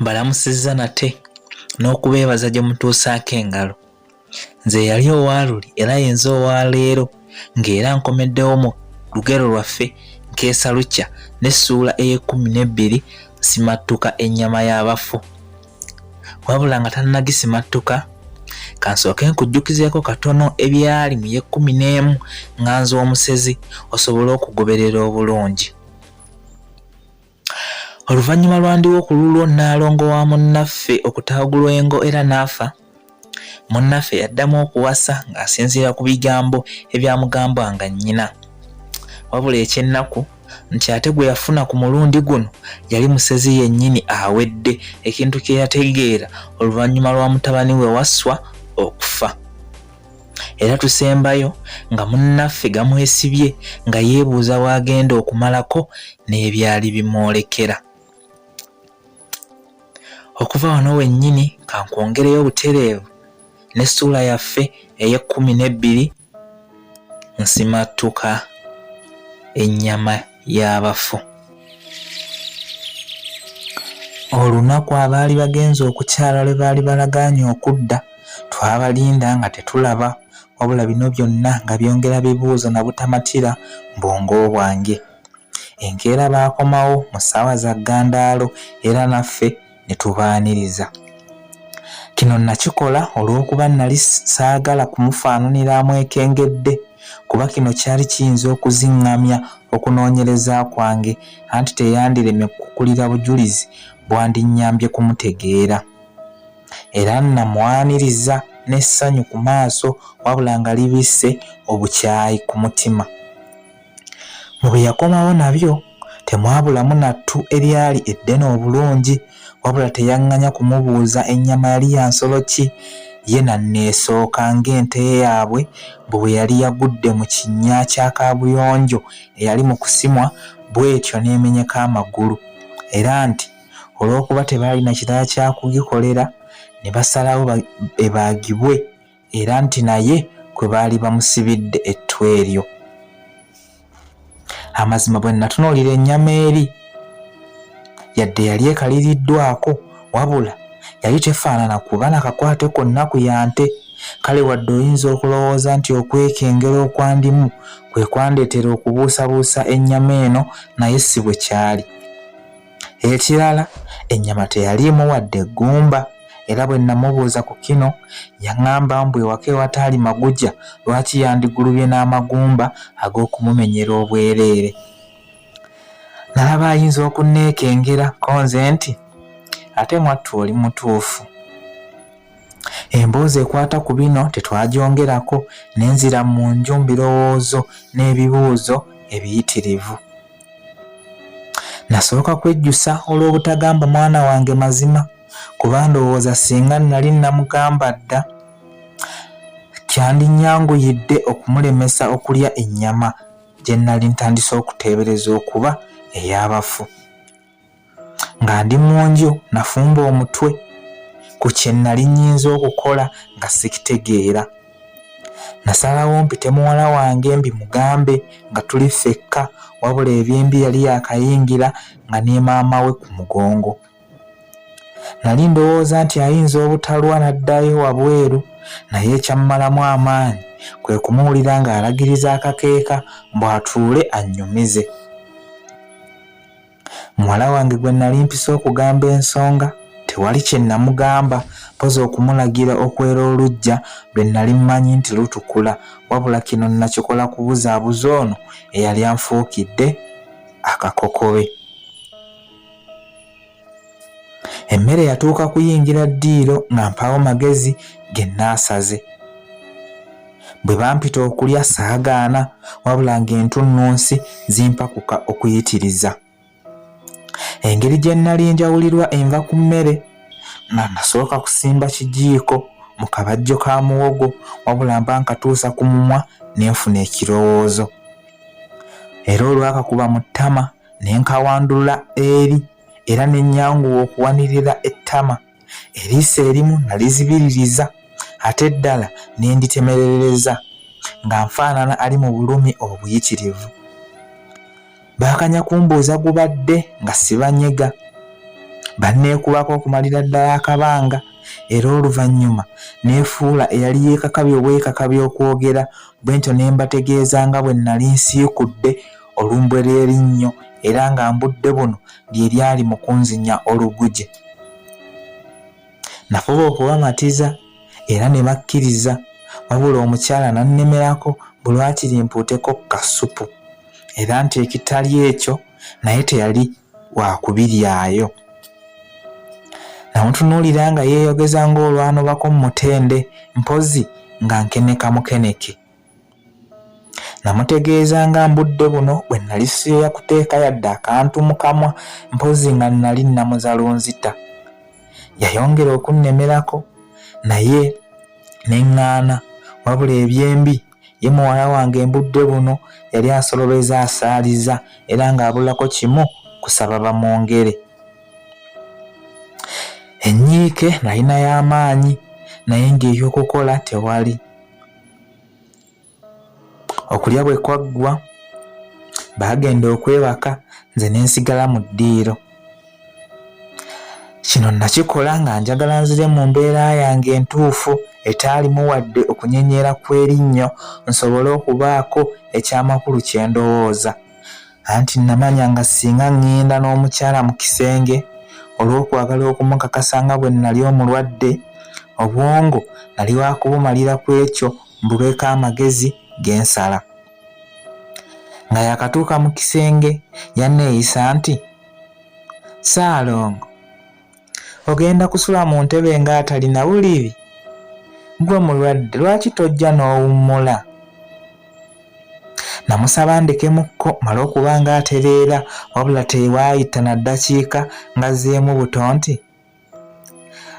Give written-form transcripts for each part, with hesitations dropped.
Mbalamusizza nate n'okubeebaza gye mutuusaako engalo. Nze yali owaaluli era yenze owaleero ng'era nkomeddewo mu lugero lwaffe Nkeesa lukya n'Essuula ey'ekkumi simattuka ennyama y'abafu. Wabula nga tannagisimattuka, kansooke nkujjukizeeko katono ebyali mu y'ekkumi nga nze omusezi osobole okugoberera obulungi. Oluvannyuma lwa ndiwo ku lulwo Nnaalongo wa munnaffe okutaagulwa engo era n'afa, munnaffe yaddamu okuwasa ng'asinziira ku bigambo ebyamugambanga nnyina. Wabula ekyennaku nti ate gwe yafuna ku mulundi guno yali musezi yennyini awedde ekintu kye yategeera oluvannyuma lwa mutabani we Wasswa okufa. Era tusembayo nga munnaffe gamwesibye nga yeebuuza w'agenda okumalako n'ebyali bimwolekera. Okuva wano wennyini kankwongereyo obutereevu n'Essuula yaffe ey'ekkumi nsimattuka ennyama y'abafu. Olunaku abaali bagenze okukyala lwe baali balagaanye okudda twabalinda nga tetulaba, wabula bino byonna nga byongera bibuuzo na butamatira mu bwongo bwange. Enkeera baakomawo mu ssaawa za ggandaalo era naffe ne tubaaniriza. Kino nakikola olw'okuba nali saagala kumufaananira amwekengedde, kuba kino kyali kiyinza okuziŋŋamya okunoonyereza kwange anti teyandiremye kukulira bujulizi bwandinnyambye kumutegeera. Era namwaniriza n'essanyu ku maaso wabula nga libisse obukyayi ku mutima. Mu bye yakomawo nabyo temwabulamu nattu eryali eddene obulungi, wabula teyaŋŋanya kumubuuza ennyama yali ya nsolo ki, ye nanneesooka ng'ente yaabwe bwe yali yagudde mu kinnya kya kaabuyonjo eyali mu kusimwa bw'etyo n'emenyeka amagulu, era nti olw'okuba tebaalina kirala kya kugikolera ne basalawo ebaagibwe, era nti naye kwe baali bamusibidde ettu eryo. Amazima bwe natunuulira ennyama eri, yadde yali ekaliriddwako, wabula yali tefaanana kuba nakakwate konna ku yante. Kale wadde oyinza okulowooza nti okwekengera okwandimu kwe kwandeetera okubuusabuusa ennyama eno, naye si bwe kyali. Ekirala, ennyama teyaliimu wadde eggumba, era bwe namubuuza ku kino yaŋŋamba mbu ewaka ewataali maguja lwaki yandigulubye n'amagumba ag'okumumenyera obwereere. Nalaba ayinza okunneekengera ko nze nti ate mwattu oli mutuufu. Emboozi ekwata ku bino tetwagyongerako, n'enzira mu nju mbirowoozo n'ebibuuzo ebiyitirivu. Nasooka kwejjusa olw'obutagamba mwana wange mazima, kuba ndowooza singa nali namugamba dda kyandinyanguyidde okumulemesa okulya ennyama gye nali ntandise okuteebereza okuba ey'abafu. Nga ndi mu nju nafumba omutwe ku kye nali nnyinza okukola nga sikitegeera. Nasalawo mpite muwala wange mbimugambe nga tuli ffekka, wabula ebyembi yali yakayingira nga ne maama we ku mugongo. Nali ndowooza nti ayinza obutalwa n'addayo wabweru, naye ekyammalamu amaanyi kwe kumuwulira ng'alagiriza akakeeka mbu atuule annyumize. Muwala wange gwe nali mpise okugamba ensonga tewali kye namugamba, mpozi okumulagira okwera oluggya lwe nali mmanyi nti lutukula, wabula kino nakikola kubuzaabuza ono eyali anfuukidde akakokobe. Emmere yatuuka kuyingira ddiiro nga mpaawo magezi ge naasaze. Bwe bampita okulya saagaana, wabula ng'entunnunsi zimpakuka okuyitiriza. Engeri gye nali njawulirwa enva ku mmere, nga nasooka kusimba kijiiko mu kabajjo ka muwogo, wabula mba nkatuusa ku mumwa ne nfuna ekirowoozo. Era olwakakuba mu ttama ne nkawandula eri, era ne nnyanguwa okuwanirira ettama. Eriiso erimu nalizibiririza, ate ddala ne nditemerereza nga nfaanana ali mu bulumi obuyitirivu. Baakanya kumbuuza gubadde nga sibanyega. banneekubako okumalira ddala akabanga, era oluvannyuma neefuula eyali yeekakabya obwekakabya okwogera bwe ntyo ne mbategeeza nga bwe nnali nsiikudde olumbwe lw'erinnyo era nga mbudde buno lye lyali mu kunzinya oluguje. Nafuba okubamatiza era ne bakkiriza, wabula omukyala nannemerako bulwakiri mpuuteko kasupu, era nti ekitali ekyo naye teyali wakubiryayo. Namutunuulira nga yeeyogeza ng'olwanobako mu mutende, mpozi nga nkeneka mukeneke. Namutegeeza nga mbudde buno bwe nnali siyoya kuteeka yadde akantu mu kamwa, mpozi nga nnali namuzalunzita. Yayongera okunnemerako naye neŋŋaana, wabula ebyembi ye muwala wange mbudde buno yali asolobeza asaaliza era ng'abulako kimu kusaba bamwongere. Ennyiike nalinayo amaanyi naye ng'eby'okukola tewali. Okulya bwe kwaggwa baagenda okwebaka, nze ne nsigala mu ddiiro. Kino nakikola nga njagala nzire mu mbeera yange entuufu etaalimu wadde okunyenyeera kw'erinnyo, nsobole okubaako ekyamakulu kye ndowooza. Anti namanya nga singa ŋŋenda n'omukyala mu kisenge olw'okwagala okumukakasa nga bwe nnali omulwadde, obwongo nali wakubumalira ku ekyo mbulweko amagezi gensala. Nga yakatuuka mu kisenge yanneeyisa nti, "Ssaalongo, ogenda kusula mu ntebe ng'atalina buliri? Gwe mulwadde, lwaki tojja n'owummula?" Namusaba ndekemukko mala okuba ng'atereera, wabula tewaayita na ddakiika ngazzeemu buto nti,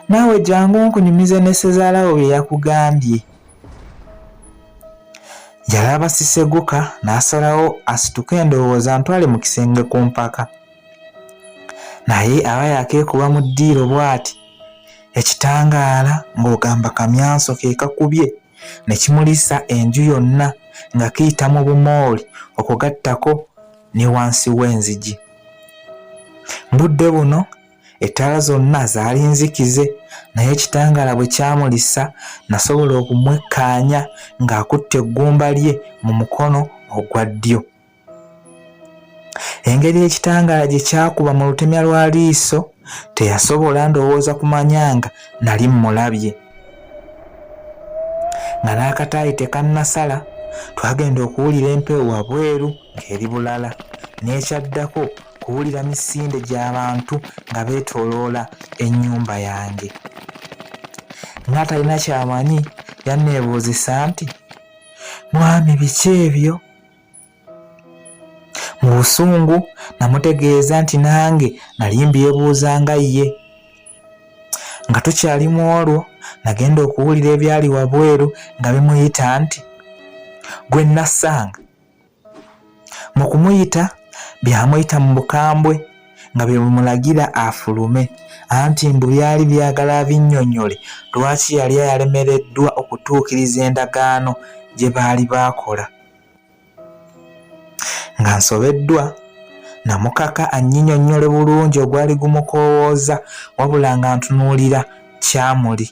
"Naawe jangu nkunyumize ne ssezaalawo bye yakugambye." Yalaba siseguka n'asalawo asituke ndowooza ntwale mu kisenge ku mpaka. Naye aba yakeekuba mu ddiiro bw'ati, ekitangaala ng'ogamba kamyanso ke kakubye ne kimulisa enju yonna nga kiyita mu bumooli okugattako ne wansi w'enzigi. Mbudde buno ettaala zonna zaali nzikize, naye ekitangaala bwe kyamulisa nasobola okumwekkaanya ng'akutte eggumba lye mu mukono ogwa ddyo. Engeri ekitangaala gye kyakuba mu lutemya lwa liiso teyasobola ndowooza kumanya nga nali mmulabye. Nga n'akataayi tekannasala, twagenda okuwulira empewo wabweru ng'eri bulala, n'ekyaddako kuwulira misinde gy'abantu nga beetooloola ennyumba yange. Ng'atalina kyamanyi yanneebuuzisa nti, "Mwami, biki ebyo?" Mu busungu namutegeeza nti nange nali mbyebuuza nga ye. Nga tukyali mu olwo nagenda okuwulira ebyali wabweru nga bimuyita nti, "Gwe nassanga." Mu kumuyita byamuyita mu bukambwe nga bye bimulagira afulume, anti mbu byali byagala abinnyonnyole lwaki yali yalemereddwa okutuukiriza endagaano gye baali baakola. Nga nsobeddwa namukaka annyinyonnyole bulungi ogwali gumukoowooza, wabula nga ntunuulira kyamuli.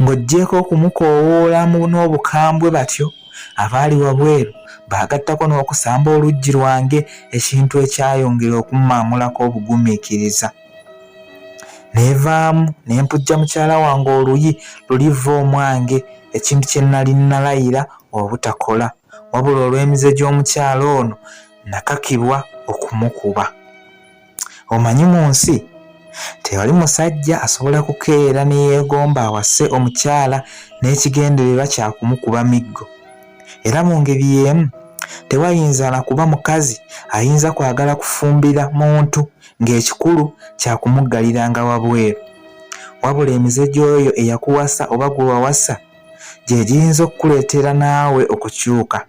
Ng'oggyeko okumukoowoola n'obukambwe batyo, abaali wabweru baagattako n'okusamba oluggi lwange, ekintu ekyayongera okummamulako obugumiikiriza. Neevaamu ne mpujja mukyala wange oluyi luliva omwange, ekintu kye nnali nalayira obutakola, wabula olw'emize gy'omukyala ono nakakibwa okumukuba. Omanyi mu nsi tewali musajja asobola kukeera ne yeegomba awase omukyala n'ekigendererwa kya kumukuba miggo. Era mu ngeri y'emu tewayinza na kuba mukazi ayinza kwagala kufumbira muntu ng'ekikulu kya kumuggaliranga wabweru, wabula emize gy'oyo eyakuwasa oba gwe wawasa gye giyinza okukuleetera naawe okukyuka.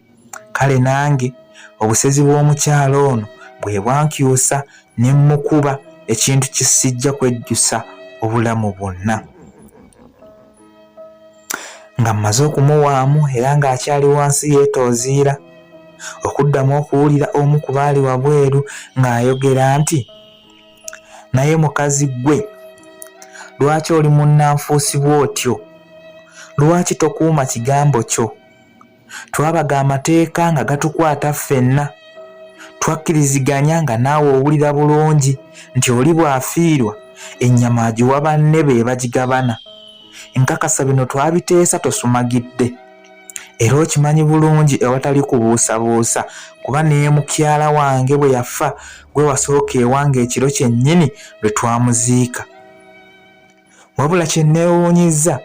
Kale nange obusezi bw'omukyala ono bwe bwankyusa ne mmukuba ekintu kisijja kwejjusa obulamu bwonna. Nga mmaze okumuwaamu era ng'akyali wansi yeetooziira, okuddamu okuwulira omu ku baali wabweru ng'ayogera nti, naye mukazi gwe lwaki oli munnanfuusi bw'otyo? Lwaki tokuuma kigambo kyo? Twabaga amateeka nga gatukwata ffenna. Twakkiriziganya nga naawe owulira bulungi nti oli bw'afiirwa ennyama agiwa banne be bagigabana. Nkakasa bino twabiteesa tosumagidde. Era okimanyi bulungi ewatali kubuusabuusa kuba ne mukyala wange bwe yafa gwe wasooka ewange ekiro kyennyini lwe twamuziika. Wabula kye neewuunyizza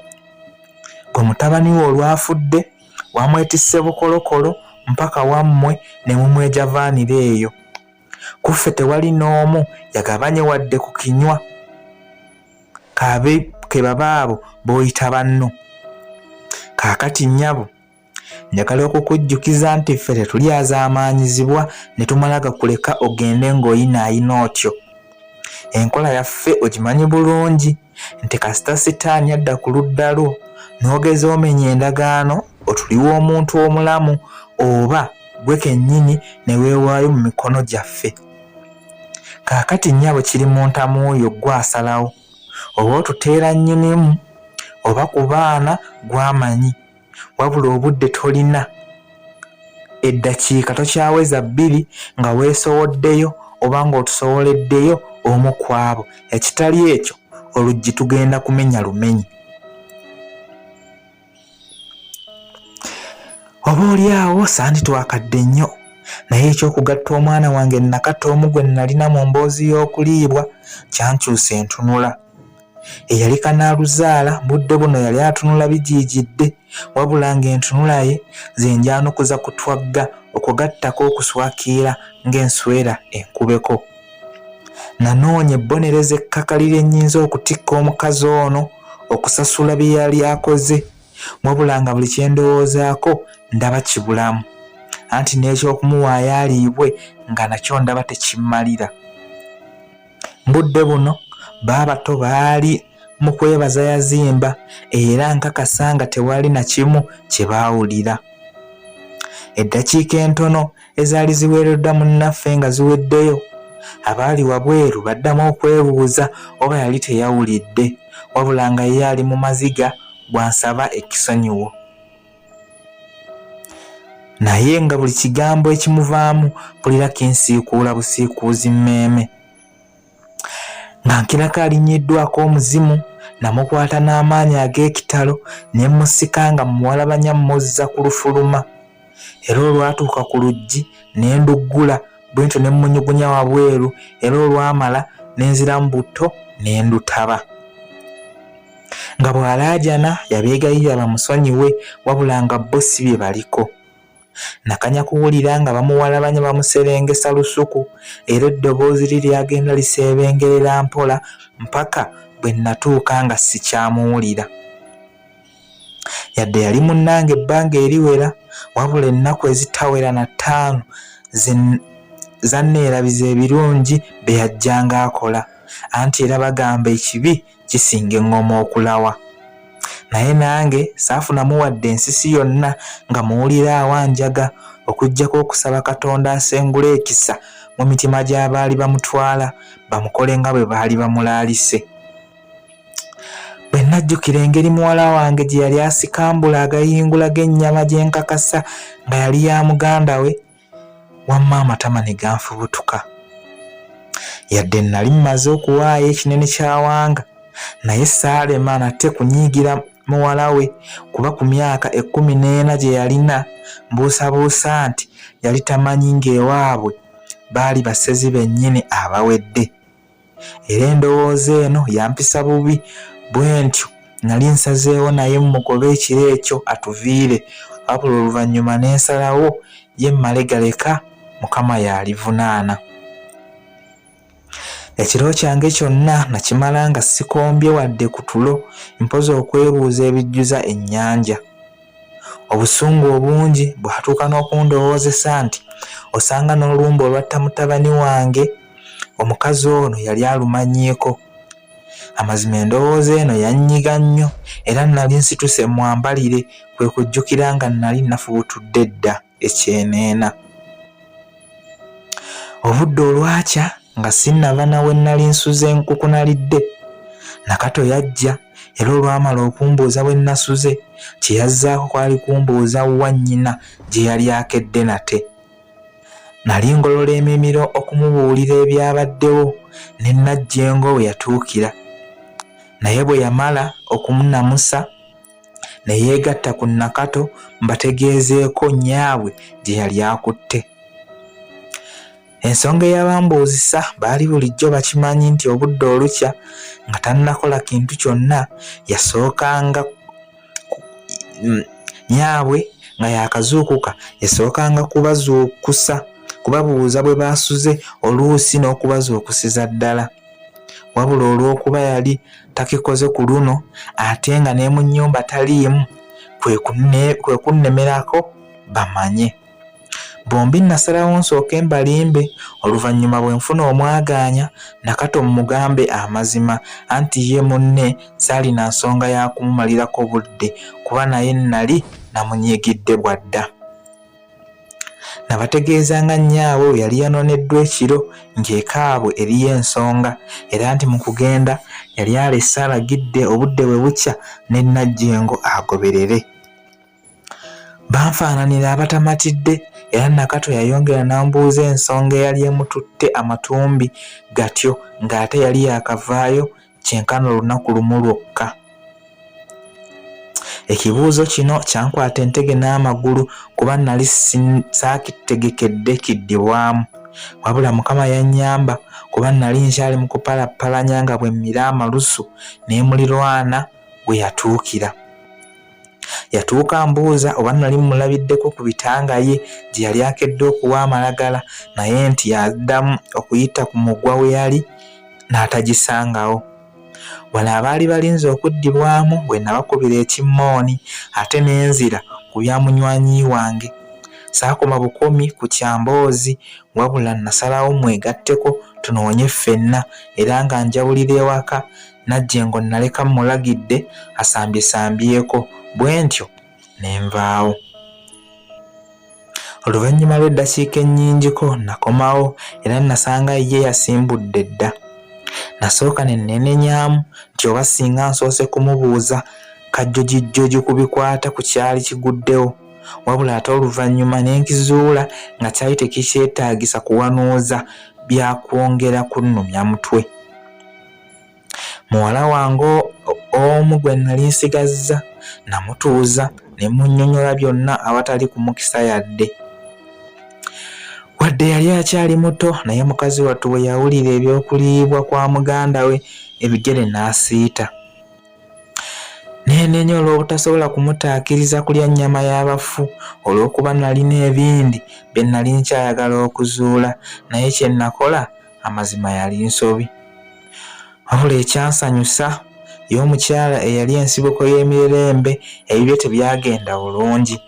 gwe mutabani we olwafudde wamwetisse bukolokolo mpaka wammwe ne mumwejavaanira eyo. Kuffe tewali n'omu yagabanye wadde ku kinywa. Ke babaabo b'oyita banno. Kaakati nnyabo njagala okukujjukiza nti ffe tetulyazaamaanyizibwa ne tumala gakuleka ogende ng'oyinaayina otyo. Enkola yaffe ogimanyi bulungi nti kasita sitaani adda ku ludda lwo n'ogeza omenya endagaano otuliwo omuntu omulamu oba gwe kennyini ne weewaayo mu mikono gyaffe. Kaakati nnyabo kiri mu ntamu oyo gwasalawo oba otuteera nnyinimu oba ku baana gwamanyi, wabula obudde tolina. Eddakiika tokyaweza 2 nga weesowoddeyo oba ng'otusowoleddeyo omu ku abo. Ekitali ekyo oluggi tugenda kumenya lumenyi. Oba oli awo sandi twakadde nnyo, naye ekyokugatta omwana wange nakata omu gwe nalina mu mboozi y'okuliibwa kyankyusa entunula. Eyali kanaaluzaala budde buno yali atunula bijiijidde, wabula ng'entunula ye zenjaanukuza kutwagga okugattako okuswakiira ng'enswera enkubeko. Nanoonya ebbonerezo ekkakalira ennyinza okutikka omukazi ono okusasula bye yali akoze, wabula nga buli kye ndowoozaako ndaba kibulamu, anti n'ekyokumuwaayo aliibwe nga nakyo ndaba tekimmalira. Budde buno baabato baali mu kwebaza yazimba era nkakasa nga tewali na kimu kye baawulira. Eddakiika entono ezaali ziweereddwa munnaffe nga ziweddeyo, abaali wabweru baddamu okwebuuza oba yali teyawulidde, wabula nga ye ali mu maziga bw'ansaba ekisonyiwo. Naye nga buli kigambo ekimuvaamu mpulira kinsiikuula busiikuuzi mmeeme. Nga nkirako alinnyiddwako omuzimu, namukwata n'amaanyi ag'ekitalo ne mmusika nga muwalabanya mmuzza ku lufuluma. Era olwatuuka ku luggi ne nduggula bwentyo ne mmunyugunya wabweru, era olwamala ne nziramu buto ne ndutaba. Nga bw'alaajana yabeegayirira bamusonyiwe, wabula nga bo si bye baliko. Nakanya kuwulira nga bamuwalabanya bamuserengesa lusuku, era eddoboozi lyagenda liseebengerera mpola mpaka bwe natuuka nga sikyamuwulira. Yadde yali munnange ebbanga eriwera, wabula ennaku ezitawera na 5 zanneerabiza ebirungi bye yajjanga akola, anti era bagamba ekibi kisinga eŋŋoma okulawa. Naye nange saafunamu wadde ensisi yonna nga muwulira awanjaga, okuggyako okusaba Katonda asengula ekisa mu mitima gy'abaali bamutwala bamukole nga bwe baali bamulaalise. Bwe najjukira engeri muwala wange gye yali asikambula agayingula g'ennyama gye nkakasa nga yali ya muganda we, wamma amatama ne ganfubutuka. Yadde nali mmaze okuwaayo ekinene ky'awanga, naye saalema nate kunyiigira muwala we, kuba ku myaka 14 gye yalina mbuusabuusa nti yali tamanyi ng'ewaabwe baali basezi bennyini abawedde. Era endowooza eno yampisa bubi, bwe ntyo nali nsazeewo naye mmugobe ekiro ekyo atuviire, wabula oluvannyuma ne nsalawo ye mmale galeka, Mukama y'alivunaana. Ekiro kyange kyonna nakimala nga sikombye wadde ku tulo, mpoza okwebuuza ebijjuza ennyanja. Obusungu obungi bwatuuka n'okundowoozesa nti osanga n'olumba olwatta mutabani wange omukazi ono yali alumanyiiko. Amazima endowooza eno yannyiga nnyo, era nali nsituse mwambalire, kwe kujjukira nga nali nafubutudde dda ekyeneena. Obudde olwakya nga sinnava nawe nnali nsuze enkukunalidde. Nakato yajja era olwamala okumbuuza bwe nasuze kye yazzaako kwali kumbuuza wannyina gye yali akedde nate. Nali ngolola emimiro okumubuulira ebyabaddewo ne Najjengo we yatuukira, naye bwe yamala okumunamusa ne yeegatta ku Nakato mbategeezeeko nnyabwe gye yali akutte. Ensonga eyabambuuzisa baali bulijjo bakimanyi nti obudde olukya nga tannakola kintu kyonna yasookanga nnyabwe nga yakazuukuka yasookanga kubabuuza bwe baasuze oluusi n'okubazuukusiza ddala. Wabula olw'okuba yali takikoze ku luno ate nga ne mu nnyumba taliimu kwe kunnemerako bamanye. Bombi nasalawo nsooke mbalimbe, oluvannyuma bwe nfuna omwagaanya Nakato mugambe amazima anti ye munne saalina nsonga ya kumumalirako budde kuba naye nali namunyigidde bwadda. Nabategeeza nga nnyaawe we yali yanoneddwa ekiro ng'ekaabwe eriyo ensonga era nti mu kugenda yali alesse alagidde obudde bwe bukya ne Najjengo agoberere. Banfaananira abatamatidde era Nakato yayongera n'ambuuza ensonga eyali emututte amatumbi gatyo ng'ate yali yakavaayo kyenkana olunaku lumu lwokka. Ekibuuzo kino kyankwata entege n'amagulu kuba nali saakitegekedde kiddibwamu, wabula Mukama yannyamba kuba nali nkyali mu kupalappalanya nga bwe mmira amalusu n'emulirwana we yatuukira. Yatuuka mbuuza oba nali mulabiddeko ku bitanga ye gye yali akedde okuwa amalagala, naye nti yaddamu okuyita ku mugwa we yali n'atagisangawo. Wano abaali balinze okuddibwamu bwe nabakubira ekimmooni ate n'enzira ku bya munywanyi wange. Saakoma bukomi ku kyamboozi wabula nasalawo mwegatteko tunoonye ffenna era nga njawulira ewaka Najjengo naleka mulagidde asambyesambyeko bwe ntyo ne nvaawo. Oluvannyuma lw'eddakiika ennyingiko nakomawo era nasanga ye yasimbudde dda. Nasooka ne nneenenyaamu nti oba singa nsoose kumubuuza kajjojijjoji ku bikwata ku kyali kiguddewo, wabula ate oluvannyuma ne nkizuula nga kyali tekikyetaagisa kuwanuuza bya kwongera kunnumya mutwe. Muwala wange omu gwe nali nsigazza namutuuza ne munnyonnyola byonna awatali kumukisa yadde. Wadde yali akyali muto naye mukazi wattu bwe yawulira ebyokuliibwa kwa muganda we ebigere n'asiita. Neenenya olw'obutasobola kumutaakiriza kulya nnyama y'abafu olw'okuba nalina ebindi bye nali nkyayagala okuzuula, naye kye nakola amazima yali nsobi. Wabula ekyansanyusa y'omukyala eyali ensibuko y'emirerembe ebibye tebyagenda bulungi.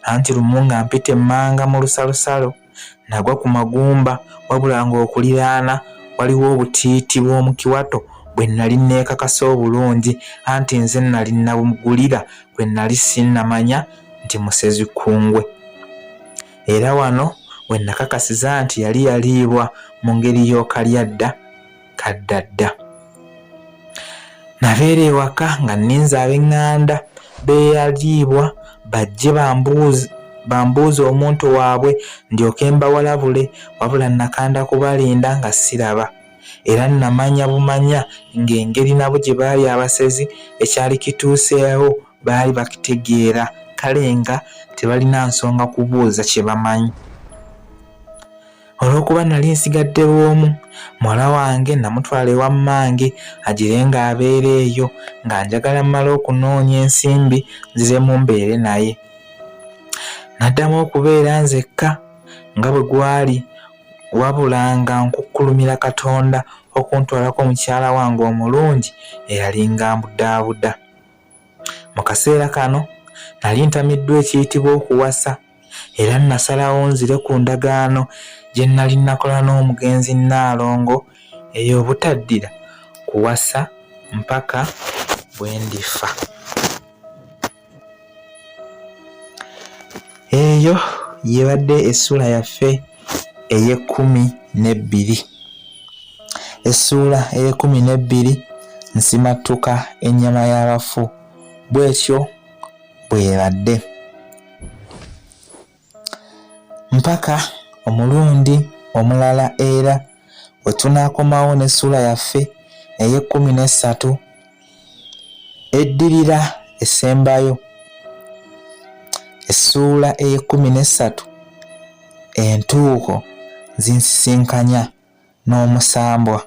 Anti lumu nga mpita emmanga mu lusalosalo nagwa ku magumba wabula ng'okuliraana waliwo obutiiti bw'omu kiwato bwe nali neekakasa obulungi anti nze nali nabugulira bwe nali sinnamanya nti musezi kkungwe. Era wano we nakakasiza nti yali yaliibwa mu ngeri y'okalyadda kaddadda. Nabeera ewaka nga nninza ab'eŋŋanda beeyaliibwa bajje bambuuze omuntu waabwe ndyoke mbawalabule, wabula nakanda kubalinda nga siraba. Era namanya bumanya ng'engeri nabo gye baali abasezi ekyali kituuseewo baali bakitegeera, kale nga tebalina nsonga kubuuza kye bamanyi. Olw'okuba nali nsigadde bw'omu, muwala wange namutwala ewa mmange agire ng'abeera eyo nga njagala mmala okunoonya ensimbi nziremu mbeere naye. Naddamu okubeera nzekka nga bwe gwali, wabula nga nkukkulumira Katonda okuntwalako mukyala wange omulungi eyali ngambudaabuda. Mu kaseera kano nali ntamiddwa ekiyitibwa okuwasa era nasalawo nzire ku ndagaano gye nali nakola n'omugenzi Nnaalongo ey'obutaddira kuwasa mpaka bwe ndifa. Eyo yebadde Essuula yaffe ey'ekkumi n'ebbiri. Essuula ey'e12 nsimattuka ennyama y'abafu. Bw'etyo bw'ebadde mpaka omulundi omulala era we tunaakomawo n'essuula yaffe ey'e13 eddirira esembayo. Essuula ey'e13 entuuko zinsisinkanya n'omusambwa.